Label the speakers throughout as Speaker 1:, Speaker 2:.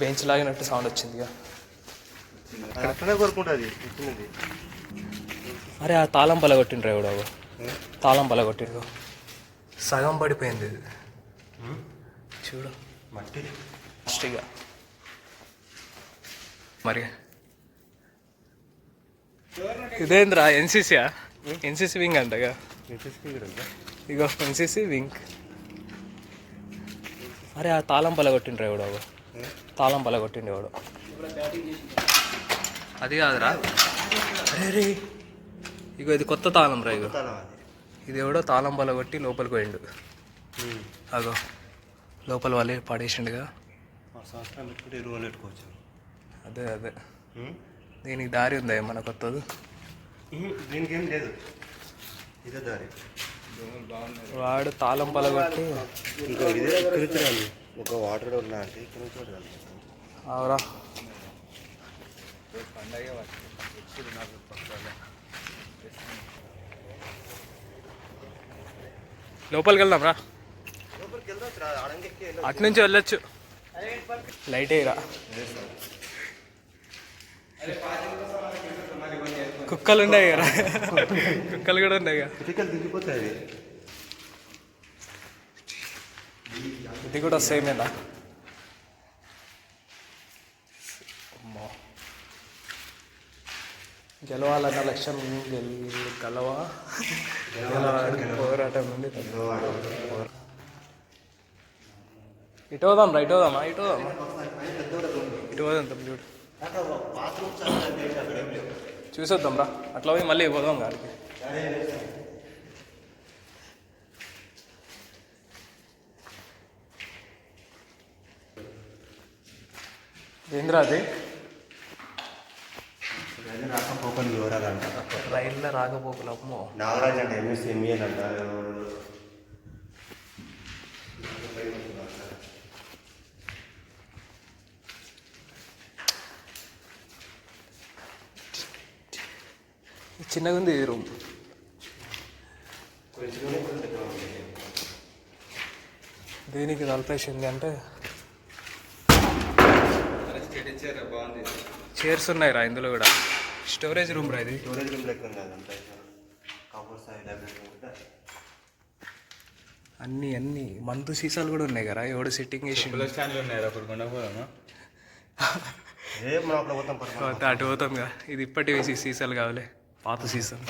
Speaker 1: Bench లాగినట్టు sound వచ్చింది ఇక.
Speaker 2: కోరుకుంటుంది.
Speaker 1: అరే ఆ తాళం పలగొట్టిండ్రు ఎవడో, తాళం పలగొట్టిండ్రు, సగం పడిపోయింది ఇది. చూడు
Speaker 2: మట్టి
Speaker 1: ఫస్ట్గా మరి ఇదేంద్రా ఎన్సీసీయా? ఎన్సీసీ వింగ్ అంటగా. ఇగో ఎన్సీసీ వింగ్. అరే ఆ తాళం పలగొట్టిండ్రు ఎవడో, తాళం పలగొట్టిండు ఎవడో. అది కాదురా, అరే రే ఇగో ఇది కొత్త తాళం రా. ఇగో ఇది ఎవడో తాళం పలగొట్టి లోపలికి పోయిండు. అగో లోపల వాళ్ళే పడేసిండుగా. అదే అదే దీనికి దారి ఉందా ఏమన్నా కొత్తది?
Speaker 2: దీనికి ఏం లేదు, ఇదే దారి.
Speaker 1: వాడు తాళం పలగొట్టి
Speaker 2: ఇంకా ఇదే ఒక వాటర్ ఉన్నా అంటే ఇక్కడ
Speaker 1: అవురా. లోపలికి వెళ్దాం రా, అటు నుంచి వెళ్ళొచ్చు. లైట్ అయ్యిరా. కుక్కలు ఉన్నాయి కదా, కుక్కలు కూడా ఉన్నాయి కదా.
Speaker 2: దిగిపోతాయి.
Speaker 1: ఇది కూడా సేమేనా? గెలవాలన్న లక్ష్యం గెలవా పోరాటం నుండి ఇటు పోదాం రా, ఇటు పోదామా, ఇటు పోదామా, ఇటు పోదాం తమ్ముడు. చూసొద్దాం రా, అట్లా పోయి మళ్ళీ పోదాం గాడికి. ఏంద్రా అది?
Speaker 2: రాకపోకలు వివరాలంట.
Speaker 1: రైల్లో రాకపోకలు. అమ్మో.
Speaker 2: నాగరాజ్ అంటే ఎంఎస్ఎంఈఎల్ అంట.
Speaker 1: చిన్నగా ఉంది ఈ రూమ్. దేనికి తలపేసింది అంటే చైర్స్ ఉన్నాయి రా ఇందులో కూడా. స్టోరేజ్ రూమ్ రా ఇది.
Speaker 2: స్టోరేజ్ రూమ్ లెక్క
Speaker 1: అన్ని మందు సీసాలు కూడా ఉన్నాయి కదా. ఎవడు సెట్టింగ్ చేసి అటు పోతాంగా. ఇది ఇప్పటి వేసి సీసాలు కావాలి, పాత సీసాలు.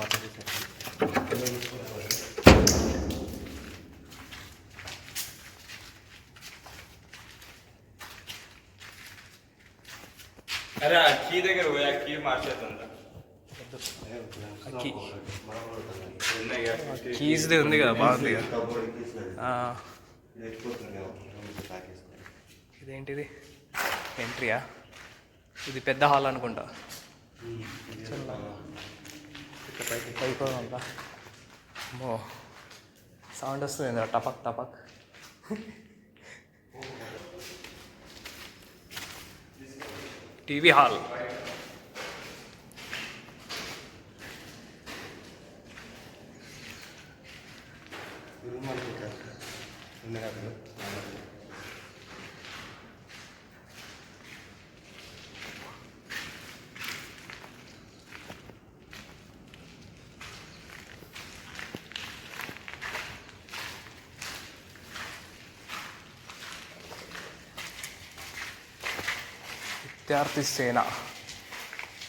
Speaker 3: అరే ఆ కీ దగ్గర పోయి ఆ కీ మార్చేద్దా.
Speaker 1: కీస్ది ఉంది కదా, బాగుంది కదా. ఇదేంటిది? ఎంట్రీయా? ఇది పెద్ద హాల్ అనుకుంటా. పైపోదా. అమ్మో సౌండ్ వస్తుంది టపక్ టపక్. TV hall. విద్యార్థి సేన.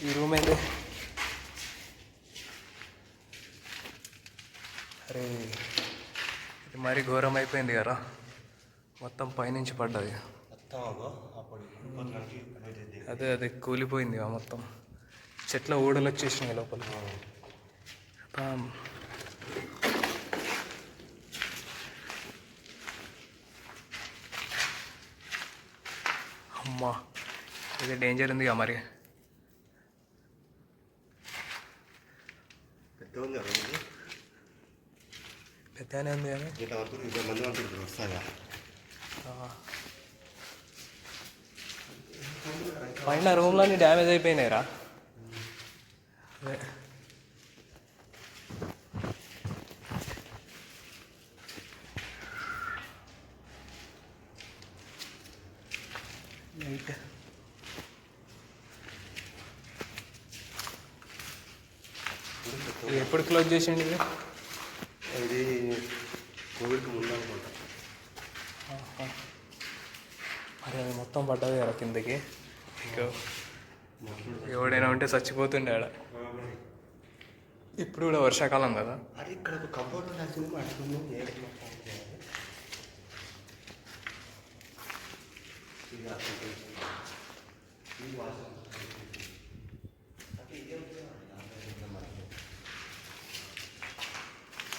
Speaker 1: ఈ రూమ్ ఏంటి? అరే ఇది మరీ ఘోరం అయిపోయింది కదా, మొత్తం పైనుంచి పడ్డది. అదే అదే కూలిపోయింది మొత్తం. చెట్ల ఊడలు వచ్చేసినాయి లోపల. అమ్మా ఇది డేంజర్ ఉందిగా మరి. పెద్దనే ఉంది కానీ పైన రూమ్లన్నీ డ్యామేజ్ అయిపోయినాయిరా. అదే లైట్ ఇది ఎప్పుడు క్లోజ్ చేసిండు ఇది?
Speaker 2: ఇది కోవిడ్కి ముందు అనుకుంటా.
Speaker 1: మరి అది మొత్తం పడ్డది కదా కిందకి. ఇక ఎవడైనా ఉంటే చచ్చిపోతుండే ఆడ. ఇప్పుడు కూడా వర్షాకాలం కదా.
Speaker 2: అది ఇక్కడ ఒక కంపౌండ్ రాసింది అడుగుతున్నాం.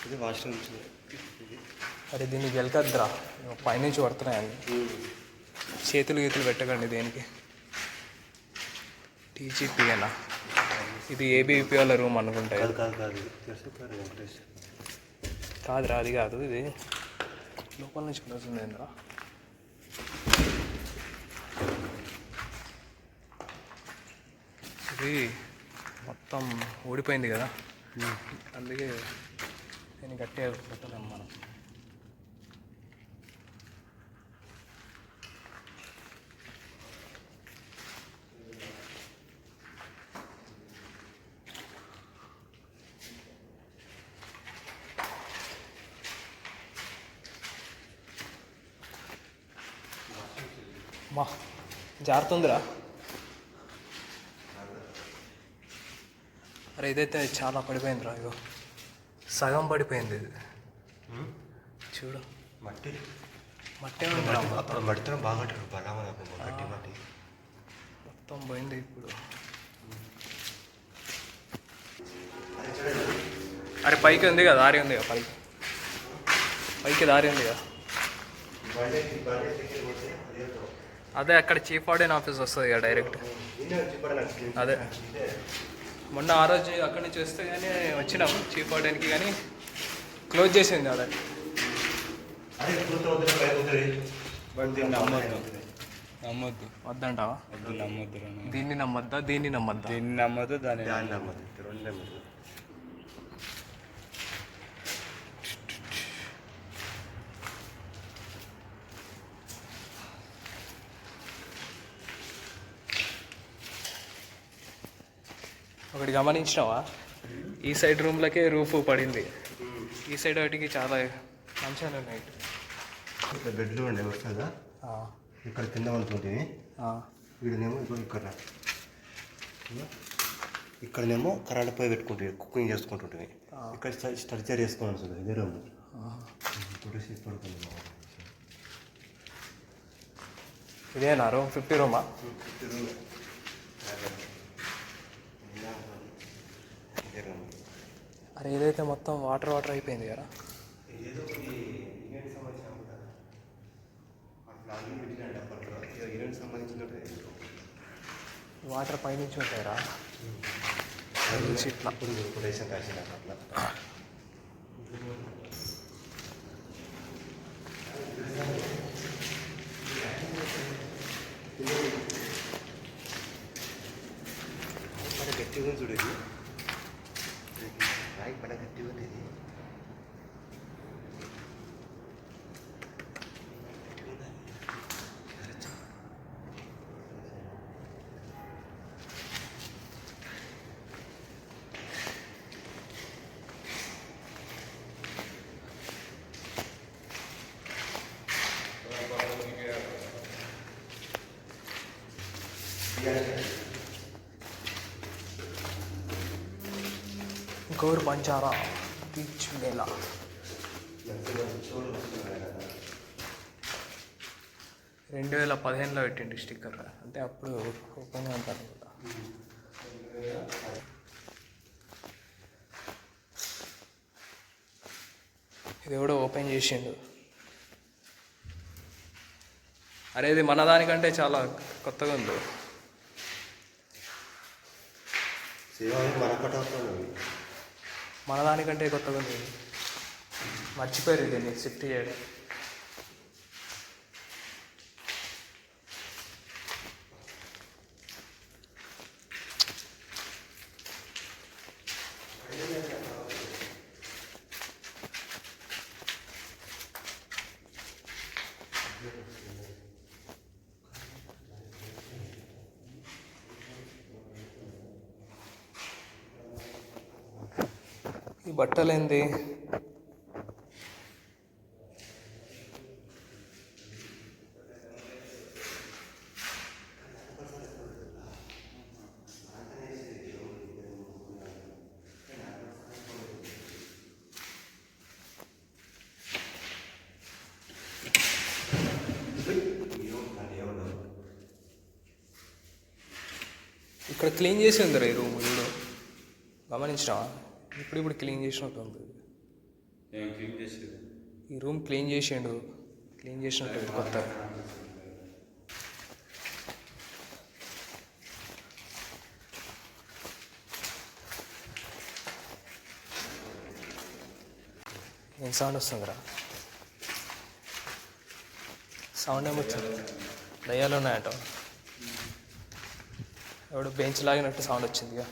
Speaker 2: ఇది వాష్రూమ్.
Speaker 1: అరే దీన్ని గెలకద్దురా, పైనుంచి పడుతున్నాయండి. చేతులు గీతులు పెట్టకండి దేనికి. టీజీపీ అన్నా, ఇది ఏబీపీ వాళ్ళ రూమ్ అనుకుంటా. కాదురా, అది కాదు, ఇది లోపల నుంచి క్లోజ్ ఉందేంద్రా. ఇది మొత్తం ఊడిపోయింది కదా, అందుకే దీన్ని గట్టిగా పెట్టలేము మనం. మా జారుతుందిరా. అరే ఇదైతే చాలా పడిపోయిందిరా. ఇగో సగం పడిపోయింది ఇది. చూడు
Speaker 2: మట్టి
Speaker 1: మట్టే ఉందిరా.
Speaker 2: అప్పుడు మట్టితో బాగా గట్టి మట్టి
Speaker 1: మొత్తం పోయింది ఇప్పుడు. అరే పైకి ఉంది కదా, దారి ఉంది కదా, పైకి దారి ఉంది కదా. అదే అక్కడ చీఫ్ వార్డెన్ ఆఫీస్ వస్తుంది కదా డైరెక్ట్. అదే మొన్న ఆ రోజు అక్కడి నుంచి వస్తే కానీ వచ్చినాం చీఫ్ వార్డెన్కి, కానీ క్లోజ్ చేసింది అదే.
Speaker 3: నమ్మొద్దు.
Speaker 1: వద్దంటావా?
Speaker 3: నమ్మొద్దు.
Speaker 1: దీన్ని నమ్మద్దా, దీన్ని నమ్మద్దా?
Speaker 3: దీన్ని నమ్మొద్దు, దాన్ని
Speaker 2: నమ్మదు. రెండు నమ్మదు.
Speaker 1: ఒకటి గమనించినావా, ఈ సైడ్ రూమ్లకే రూఫ్ పడింది, ఈ సైడ్ వాటికి చాలా మంచిగా ఉన్నాయి.
Speaker 2: ఇక్కడ బెడ్లు ఉండే వస్తుందా, ఇక్కడ కింద అనుకుంటుంది. వీడనేమో ఇక్కడ ఇక్కడనేమో కరెంట్ పొయ్యి పెట్టుకుంటుంది, కుకింగ్ చేసుకుంటుంటుంది. ఇక్కడ స్ట్రక్చర్ చేసుకొని వస్తుంది ఇదే రూమ్. పడుకుంది.
Speaker 1: ఇదేనా రూమ్? 50 రూమా? అరే ఏదైతే మొత్తం వాటర్ వాటర్ అయిపోయింది కదా. వాటర్ పైనుంచి ఉంటాయిరా ఇట్లా.
Speaker 2: గట్టిగా చూడేది, రాయి పడ గట్టిగా ఉంది.
Speaker 1: గౌర్ బంజారా బీచ్ మేళా 2015లో పెట్టిండు స్టిక్కర్, అంటే అప్పుడు ఓపెన్ అంటారు కదా. ఇది కూడా ఓపెన్ చేసిండు. అరే ఇది మన దానికంటే చాలా కొత్తగా ఉంది. మన దానికంటే కొత్తగా ఉంది. మర్చిపోయారు దీన్ని షిఫ్ట్ చేయడం. బట్టలేంది? ఇక్కడ క్లీన్ చేసి ఉందిరా ఈ రూమ్ చూడు, గమనించినావా? ఇప్పుడు క్లీన్ చేసినట్టు ఉంది.
Speaker 3: ఏం క్లీన్ చేసేది?
Speaker 1: ఈ రూమ్ క్లీన్ చేసిండు, క్లీన్ చేసినట్టు ఉంది కొత్త. ఏం సౌండ్ వస్తుందిరా? సౌండ్ ఏమొచ్చింది? దయ్యాలు ఉన్నాయట. ఎవడు బెంచ్ లాగినట్టు సౌండ్ వచ్చిందిగా.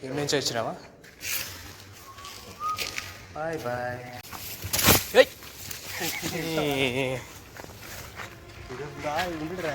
Speaker 1: ఇక్కడి నుంచి వచ్చినావా? Bye bye.
Speaker 2: ఇది ఉండి రా